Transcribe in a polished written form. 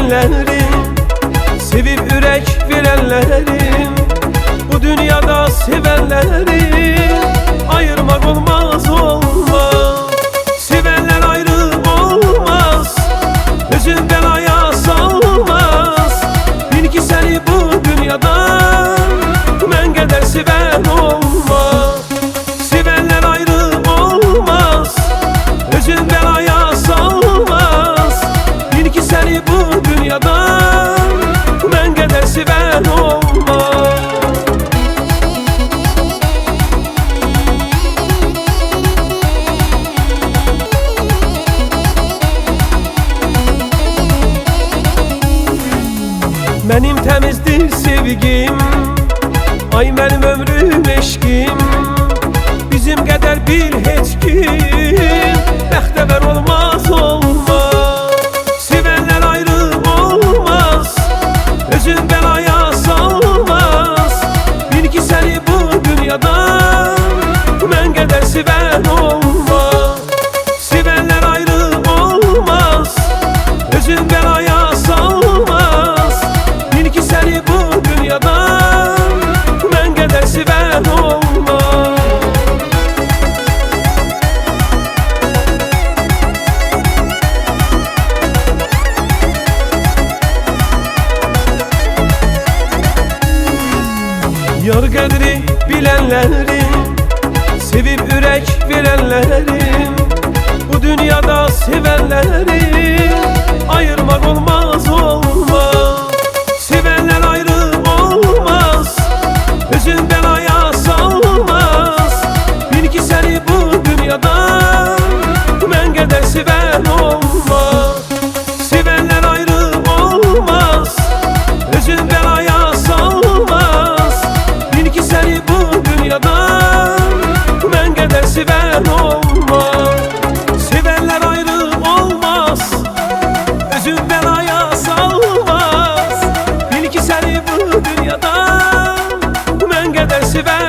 bilenlerim, sevip ürək verənlərim, bu dünyada sevenlerim ayırmak olmaz olmaz. Sevenler ayrı olmaz, özün belaya salmaz. Bil ki seni bu dünyada mən qədər seven olmaz. Sevenler ayrı olmaz, özün belaya salmaz. Bil ki seni bu dünyada mən qədər seven olmaz. Mənim təmizdir sevgim, ay mənim ömrüm eşkim. Bizim qədər bil heç kim bəxtəvər olmaz olmaz. Sevenler ayrı olmaz, özün belaya salmaz. Bil ki seni bu dünyada mən qədər seven olmaz. Sevenler ayrı olmaz, özün belaya salmaz. Bil ki seni bu dünyada mən qədər seven olmaz. Yar qədri bilenlerim, sevip ürək verənlərim, bu dünyada sevenlerim ayırmak olmaz olmaz. Sevenler ayrı olmaz, özün belaya salmaz. Bil ki seni bu dünyada mən qədər seven olmaz. Sevenler ayrı olmaz, özün belaya salmaz. Bil ki seni bu dünyada mən qədər seven olmaz. Sevenler ayrı olmaz, özün belaya salmaz. Bil ki seni bu dünyada mən qədər seven